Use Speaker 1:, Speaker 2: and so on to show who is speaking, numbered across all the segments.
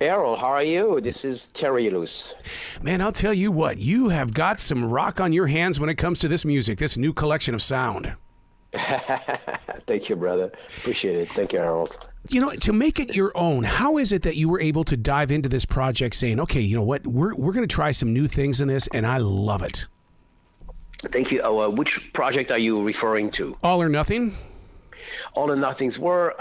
Speaker 1: Errol, how are you? This is Terry Ilous.
Speaker 2: Man, I'll tell you what, you have got some rock on your hands when it comes to this music, this new collection of sound.
Speaker 1: Thank you, brother. Appreciate it. Thank you, Harold.
Speaker 2: You know, to make it your own, how is it that you were able to dive into this project saying, okay, you know what, we're going to try some new things in this, and I love it?
Speaker 1: Thank you. Which project are you referring to?
Speaker 2: All or Nothing?
Speaker 1: All or Nothing's where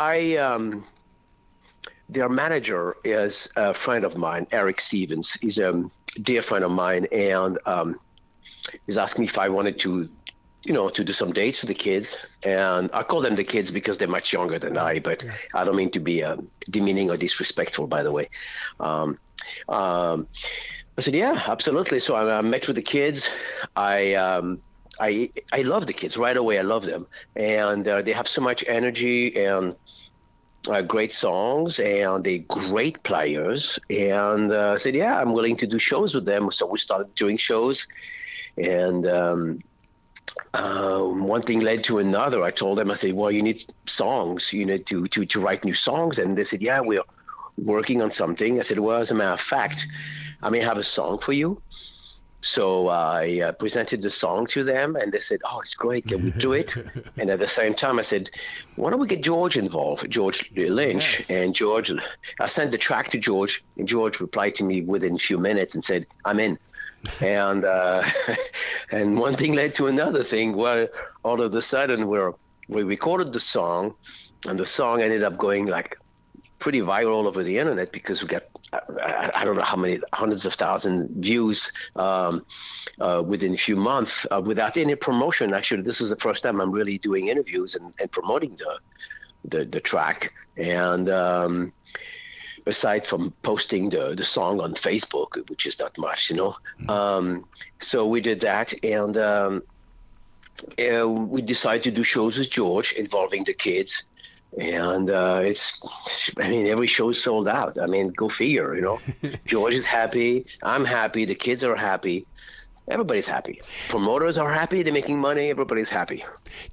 Speaker 1: their manager is a friend of mine, Eric Stevens. He's a dear friend of mine, and he's asked me if I wanted to do some dates for the kids. And I call them the kids because they're much younger than I, but yeah. I don't mean to be demeaning or disrespectful, by the way. I said, yeah, absolutely. So I met with the kids. I love the kids right away. I love them. And they have so much energy and great songs, and they're great players. And I said, yeah, I'm willing to do shows with them. So we started doing shows. And one thing led to another. I told them, I said, well, you need songs. You need to write new songs. And they said, yeah, we're working on something. I said, well, as a matter of fact, I may have a song for you. So I presented the song to them, and they said, oh, it's great. Can we do it? And at the same time, I said, why don't we get George involved, George Lynch? Yes. And George, I sent the track to George, and George replied to me within a few minutes and said, I'm in. And and one thing led to another thing where all of a sudden we recorded the song, and the song ended up going like pretty viral all over the internet because we got I don't know how many hundreds of thousands views within a few months without any promotion. Actually, this is the first time I'm really doing interviews and promoting the track. And aside from posting the song on Facebook, which is not much, so we did that, and we decided to do shows with George involving the kids. And every show is sold out. I mean, go figure, George is happy. I'm happy. The kids are happy. Everybody's happy. Promoters are happy. They're making money. Everybody's happy.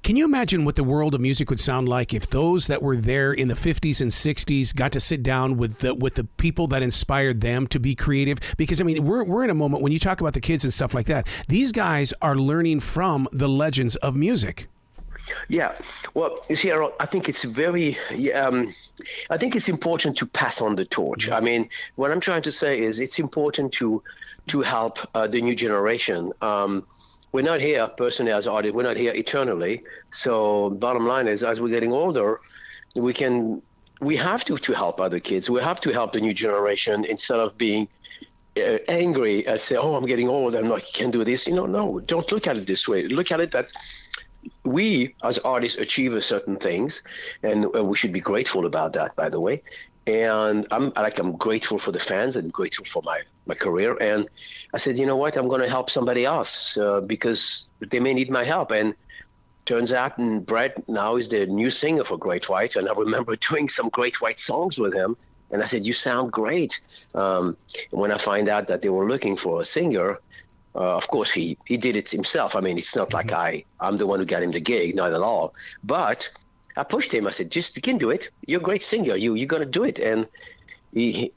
Speaker 2: Can you imagine what the world of music would sound like if those that were there in the 50s and 60s got to sit down with the people that inspired them to be creative? Because, I mean, we're in a moment when you talk about the kids and stuff like that. These guys are learning from the legends of music.
Speaker 1: Yeah, well, you see, I think it's I think it's important to pass on the torch. I mean, what I'm trying to say is it's important to help the new generation. We're not here, personally, as artists, we're not here eternally. So bottom line is, as we're getting older, we have to help other kids. We have to help the new generation instead of being angry and say, oh, I'm getting old, I can't do this. No, don't look at it this way. Look at it that we as artists achieve certain things, and we should be grateful about that, by the way. And I'm grateful for the fans and grateful for my career. And I said, you know what, I'm going to help somebody else because they may need my help. And turns out, and Brett now is the new singer for Great White. And I remember doing some Great White songs with him. And I said, you sound great. When I find out that they were looking for a singer, of course, he did it himself. I mean, it's not like I'm the one who got him the gig, not at all. But I pushed him. I said, you can do it. You're a great singer. You're going to do it. And he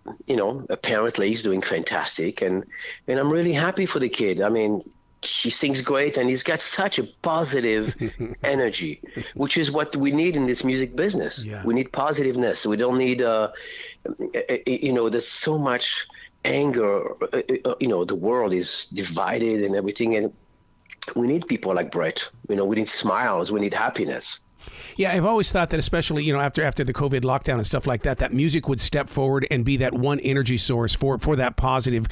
Speaker 1: apparently he's doing fantastic. And I'm really happy for the kid. I mean, he sings great, and he's got such a positive energy, which is what we need in this music business. Yeah. We need positiveness. We don't need, there's so much anger. The world is divided and everything, and we need people like Brett. We need smiles. We need happiness.
Speaker 2: Yeah, I've always thought that, especially after the COVID lockdown and stuff like that, that music would step forward and be that one energy source for that positive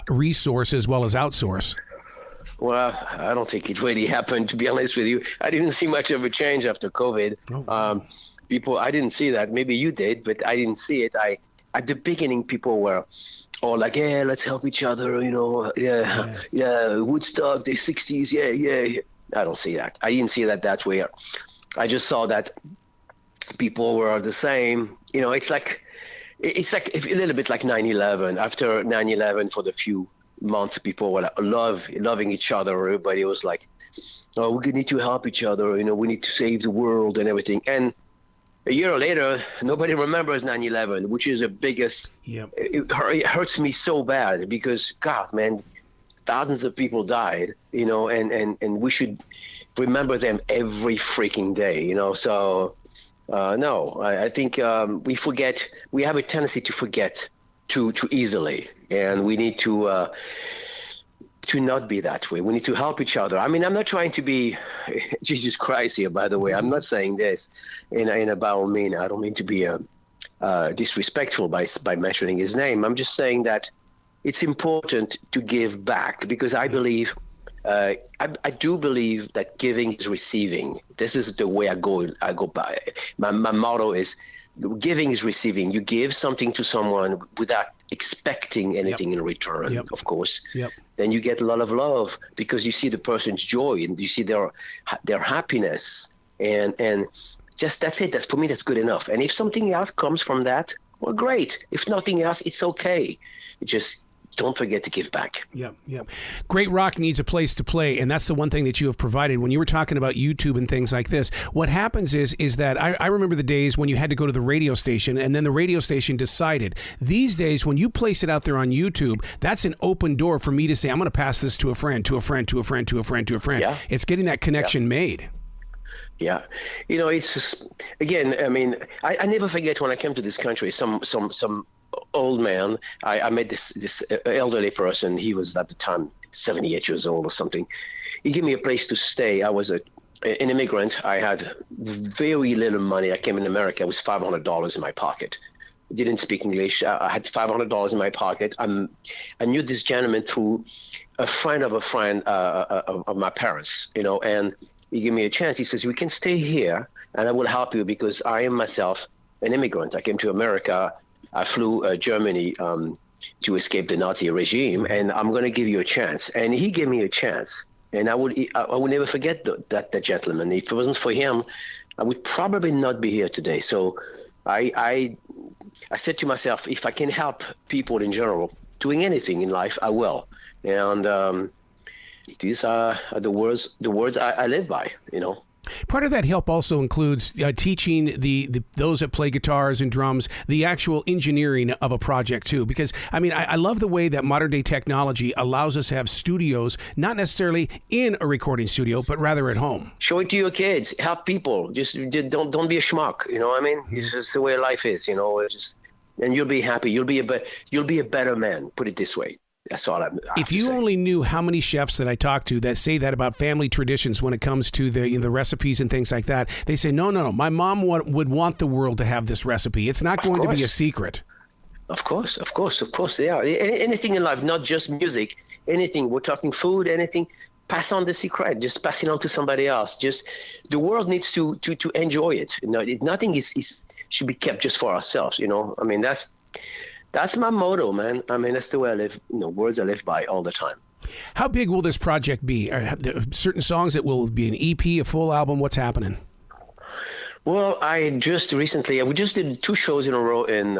Speaker 2: resource as well as outsource.
Speaker 1: Well, I don't think it really happened, to be honest with you. I didn't see much of a change after COVID. People, I didn't see that. Maybe you did, but I didn't see it. At the beginning, people were all like, yeah, let's help each other, yeah, Woodstock, the 60s, yeah. I don't see that. I didn't see that way. I just saw that people were the same. It's like a little bit like 9/11. After 9/11, for the few months, people were like loving each other. Everybody was like, oh, we need to help each other. We need to save the world and everything. And A year later, nobody remembers 9/11, which is the biggest.
Speaker 2: Yep.
Speaker 1: It hurts me so bad because, God, man, thousands of people died, and we should remember them every freaking day, So, no, I think we have a tendency to forget too easily, and we need to not be that way. We need to help each other. I mean, I'm not trying to be Jesus Christ here, by the way. I'm not saying this in a bad mean. I don't mean to be disrespectful by mentioning his name. I'm just saying that it's important to give back because I believe, I do believe that giving is receiving. This is the way I go by. My motto is giving is receiving. You give something to someone without expecting anything in return, of course. Then you get a lot of love because you see the person's joy and you see their happiness, and just that's it. That's, for me, that's good enough. And if something else comes from that, well, great. If nothing else, it's okay. Just don't forget to give back.
Speaker 2: Yeah. Great rock needs a place to play, and that's the one thing that you have provided. When you were talking about YouTube and things like this, what happens is that I remember the days when you had to go to the radio station, and then the radio station decided. These days, when you place it out there on YouTube, that's an open door for me to say, I'm going to pass this to a friend, to a friend, to a friend, to a friend, to a friend. Yeah. It's getting that connection made.
Speaker 1: Yeah. It's just, again, I mean, I never forget when I came to this country, some old man, I met this elderly person. He was at the time 78 years old or something. He gave me a place to stay. I was an immigrant. I had very little money. I came in America. It was $500 in my pocket. I didn't speak English. I had $500 in my pocket. I knew this gentleman through a friend of a friend of my parents, and he gave me a chance. He says, we can stay here and I will help you because I am myself an immigrant. I came to America. I flew Germany to escape the Nazi regime, and I'm going to give you a chance. And he gave me a chance, and I would never forget that gentleman. If it wasn't for him, I would probably not be here today. So I said to myself, if I can help people in general doing anything in life, I will. And these are the words I live by,
Speaker 2: Part of that help also includes teaching those that play guitars and drums the actual engineering of a project too. Because I mean, I love the way that modern day technology allows us to have studios, not necessarily in a recording studio, but rather at home.
Speaker 1: Show it to your kids. Help people. Just don't be a schmuck. You know what I mean? Mm-hmm. It's just the way life is. And you'll be happy. You'll be a better man. Put it this way. That's all I'm.
Speaker 2: If you only knew how many chefs that I talk to that say that about family traditions when it comes to the recipes and things like that, they say, no. My mom would want the world to have this recipe. It's not going to be a secret.
Speaker 1: Of course, they are. Anything in life, not just music. Anything. We're talking food. Anything. Pass on the secret. Just pass it on to somebody else. Just the world needs to enjoy it. Nothing should be kept just for ourselves. I mean, that's my motto, man. I mean, that's the way I live, words I live by all the time.
Speaker 2: How big will this project be? Are there certain songs that will be an EP, a full album? What's happening?
Speaker 1: Well, we just did 2 shows in a row in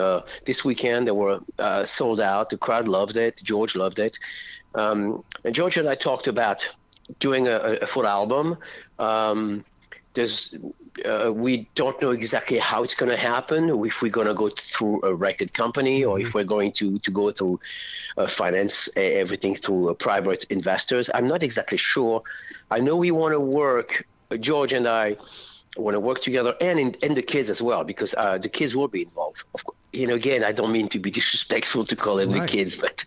Speaker 1: this weekend that were sold out. The crowd loved it. George loved it. And George and I talked about doing a full album. We don't know exactly how it's going to happen, if we're going to go through a record company or if we're going to go through finance everything through private investors. I'm not exactly sure. I know we want to work, George and I want to work together, and the kids as well, because the kids will be involved. Of course. Again, I don't mean to be disrespectful to call them the kids, but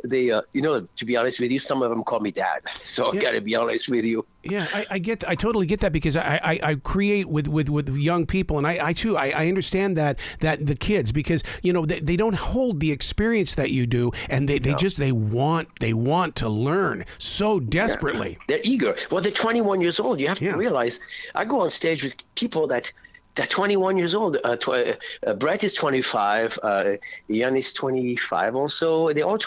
Speaker 1: they, to be honest with you, some of them call me dad. So I got to be honest with you.
Speaker 2: Yeah, I totally get that because I create with young people, and I too understand that the kids, because they don't hold the experience that you do, and they want to learn so desperately.
Speaker 1: Yeah. They're eager. Well, they're 21 years old. You have to realize, I go on stage with people that. They're 21 years old. Brett is 25. Ian is 25 also. They all.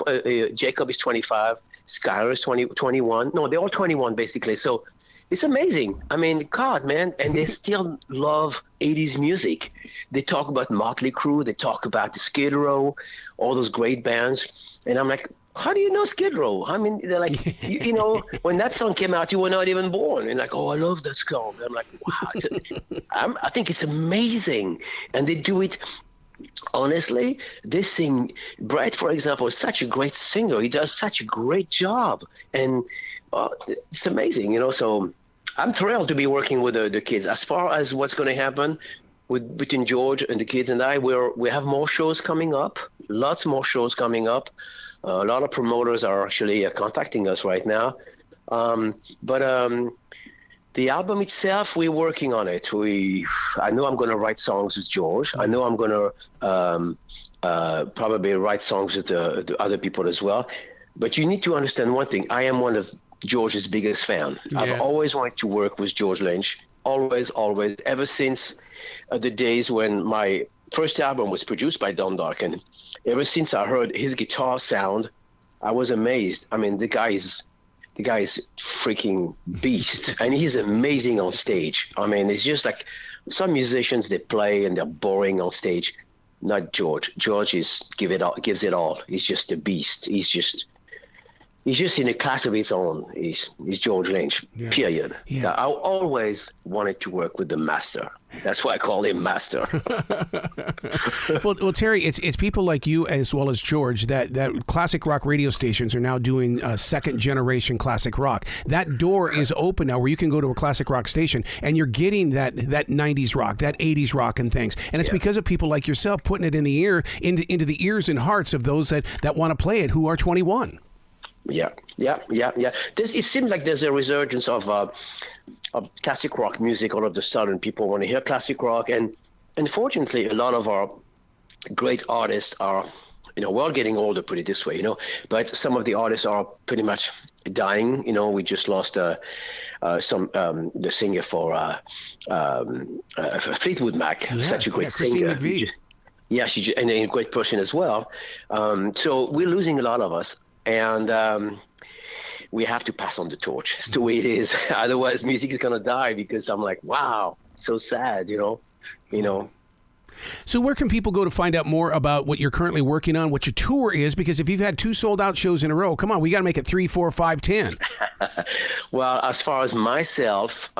Speaker 1: Jacob is 25. Skylar is 21. No, they're all 21 basically. So It's amazing. I mean, God, man, and they still love 80s music. They talk about Motley Crue, they talk about the Skid Row, all those great bands. And I'm like, how do you know Skid Row? I mean, they're like, you know, when that song came out, you were not even born. And like, oh, I love that song. I'm like, wow. I think it's amazing. And they do it. Honestly, they sing. Brett, for example, is such a great singer. He does such a great job. And it's amazing, you know. So I'm thrilled to be working with the kids. As far as what's going to happen between George and the kids and I, we have more shows coming up, lots more shows coming up. A lot of promoters are actually contacting us right now. But the album itself, we're working on it. I know I'm going to write songs with George. I know I'm going to probably write songs with the other people as well. But you need to understand one thing. I am one of George's biggest fan. Yeah. I've always wanted to work with George Lynch. Always, ever since the days when my first album was produced by Don Darkin. Ever since I heard his guitar sound, I was amazed. I mean, the guy is freaking beast, and he's amazing on stage. I mean, it's just like some musicians, they play and they're boring on stage. Not George. George gives it all. He's just a beast. He's just in a class of his own. He's George Lynch, period. Yeah. I always wanted to work with the master. That's why I call him master.
Speaker 2: Well, Terry, it's people like you as well as George that classic rock radio stations are now doing second generation classic rock. That door is open now where you can go to a classic rock station and you're getting that 90s rock, that 80s rock and things. And it's because of people like yourself putting it in the ear, into the ears and hearts of those that want to play it who are 21.
Speaker 1: Yeah. It seems like there's a resurgence of classic rock music all of a sudden. People want to hear classic rock, and unfortunately, a lot of our great artists are, you know, we're all getting older, put it this way, you know. But some of the artists are pretty much dying. You know, we just lost the singer for Fleetwood Mac, such a great singer. Yeah, she's and a great person as well. So we're losing a lot of us. And we have to pass on the torch. It's the way it is. Otherwise, music is going to die, because I'm like, wow, so sad, you know.
Speaker 2: So where can people go to find out more about what you're currently working on, what your tour is? Because if you've had 2 sold-out shows in a row, come on, we got to make it 3, 4, 5, 10.
Speaker 1: Well, as far as myself,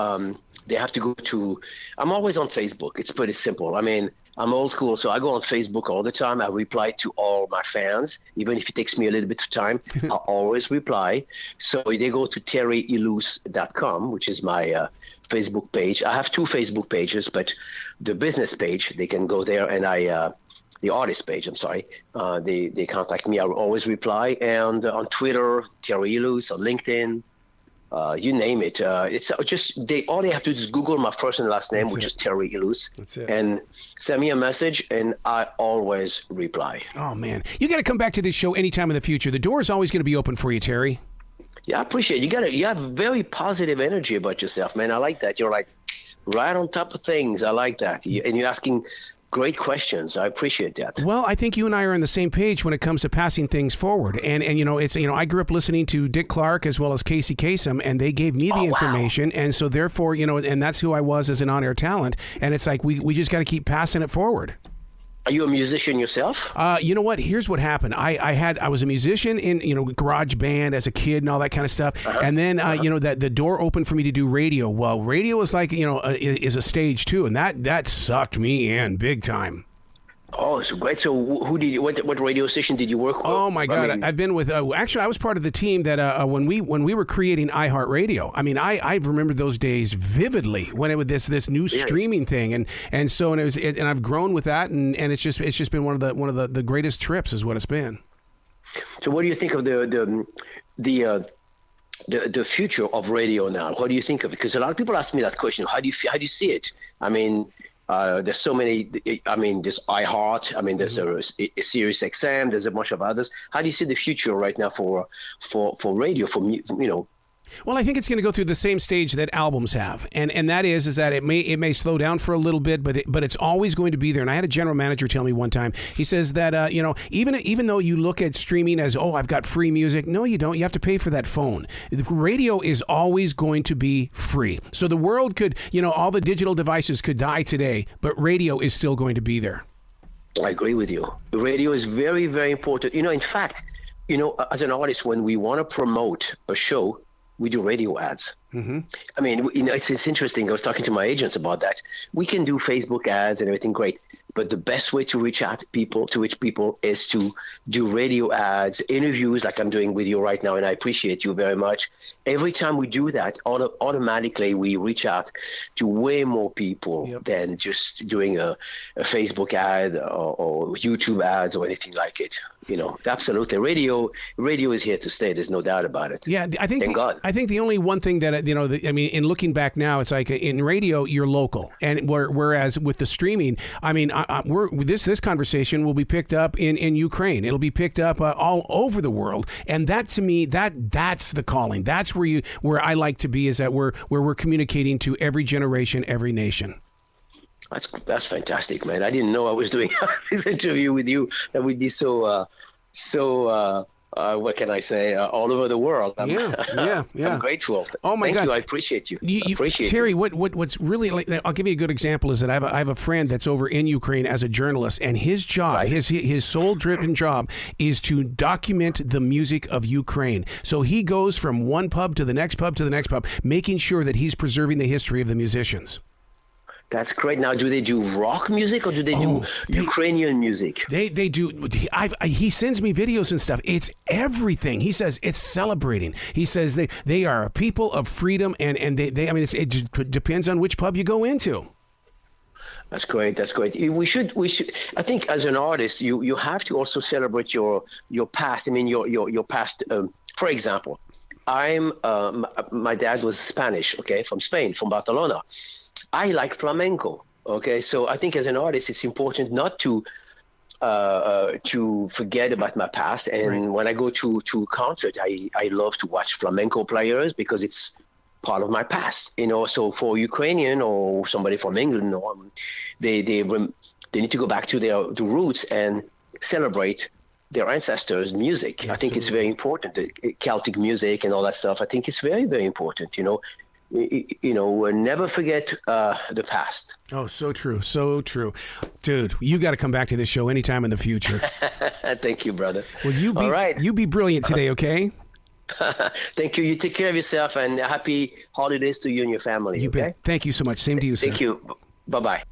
Speaker 1: they have to go to – I'm always on Facebook. It's pretty simple. I mean, I'm old school, so I go on Facebook all the time. I reply to all my fans, even if it takes me a little bit of time. I always reply. So they go to terryilous.com, which is my Facebook page. I have 2 Facebook pages, but the business page, they can go there, and the artist page, I'm sorry, they contact me. I will always reply. And on Twitter, Terry Ilous, on LinkedIn, you name it. It's just all they have to do is Google my first and last name, which is Terry Ilous, and send me a message, and I always reply.
Speaker 2: Oh man, you got to come back to this show anytime in the future. The door is always going to be open for you, Terry.
Speaker 1: Yeah, I appreciate it. You have very positive energy about yourself, man. I like that. You're like right on top of things. I like that, and you're asking great questions. I appreciate that.
Speaker 2: Well, I think you and I are on the same page when it comes to passing things forward. And you know, it's, you know, I grew up listening to Dick Clark as well as Casey Kasem, and they gave me the information. Wow. And so therefore, you know, and that's who I was as an on-air talent. And it's like, we just got to keep passing it forward.
Speaker 1: Are you a musician yourself?
Speaker 2: You know what? Here's what happened. I was a musician in, you know, garage band as a kid and all that kind of stuff. And then, you know, that the door opened for me to do radio. Well, radio is like, you know, is a stage too. And that sucked me in big time.
Speaker 1: Oh, so great. So what radio station did you work with?
Speaker 2: Oh my God. I mean, I've been with, actually I was part of the team that when we were creating iHeartRadio. I mean, I remember those days vividly when it was this new streaming thing. And so, and and I've grown with that, and it's just been one of the greatest trips is what it's been.
Speaker 1: So what do you think of the future of radio now? What do you think of it? Because a lot of people ask me that question. How do you see it? I mean, there's so many. I mean, there's iHeart. I mean, there's a Sirius XM. There's a bunch of others. How do you see the future right now for radio? For you know?
Speaker 2: Well, I think it's going to go through the same stage that albums have, and that is that it may slow down for a little bit, but it's always going to be there. And I had a general manager tell me one time. He says that even though you look at streaming as, oh, I've got free music, no, you don't. You have to pay for that phone. The radio is always going to be free. So the world could, all the digital devices could die today, but radio is still going to be there.
Speaker 1: I agree with you. Radio is very, very important. In fact, as an artist, when we want to promote a show, we do radio ads. Mm-hmm. I mean, it's interesting. I was talking to my agents about that. We can do Facebook ads and everything, great. But the best way to reach people is to do radio ads, interviews like I'm doing with you right now, and I appreciate you very much. Every time we do that, automatically we reach out to way more people than just doing a Facebook ad or YouTube ads or anything like it. Absolutely. Radio is here to stay. There's no doubt about it.
Speaker 2: Yeah,
Speaker 1: Thank God.
Speaker 2: I think the only one thing that, in looking back now, it's like in radio, you're local. And whereas with the streaming, this conversation will be picked up in Ukraine. It'll be picked up all over the world. And that, to me, that's the calling. That's where I like to be, is that where we're communicating to every generation, every nation.
Speaker 1: That's fantastic, man. I didn't know I was doing this interview with you. That would be so what can I say? All over the world. I'm grateful.
Speaker 2: Oh my God!
Speaker 1: Thank you. I appreciate you.
Speaker 2: Terry, what's really like? I'll give you a good example. Is that I have a friend that's over in Ukraine as a journalist, and his job, his sole-driven job, is to document the music of Ukraine. So he goes from one pub to the next pub to the next pub, making sure that he's preserving the history of the musicians.
Speaker 1: That's great. Now, do they do rock music or do they do Ukrainian music?
Speaker 2: They do. He sends me videos and stuff. It's everything. He says it's celebrating. He says they are a people of freedom, and it depends on which pub you go into.
Speaker 1: That's great. That's great. We should. I think as an artist, you have to also celebrate your past. I mean, your past. For example, my dad was Spanish. Okay, from Spain, from Barcelona. I like flamenco. Okay, so I think as an artist, it's important not to forget about my past. And when I go to concert, I love to watch flamenco players because it's part of my past. So for Ukrainian or somebody from England, they need to go back to the roots and celebrate their ancestors' music. Absolutely. I think it's very important. The Celtic music and all that stuff. I think it's very, very important. Never forget the past.
Speaker 2: Oh, so true. So true. Dude, you got to come back to this show anytime in the future.
Speaker 1: Thank you, brother.
Speaker 2: Well,
Speaker 1: all right.
Speaker 2: You be brilliant today, okay?
Speaker 1: Thank you. You take care of yourself, and happy holidays to you and your family.
Speaker 2: You bet. Thank you so much. Same to you, sir.
Speaker 1: Thank you. Bye-bye.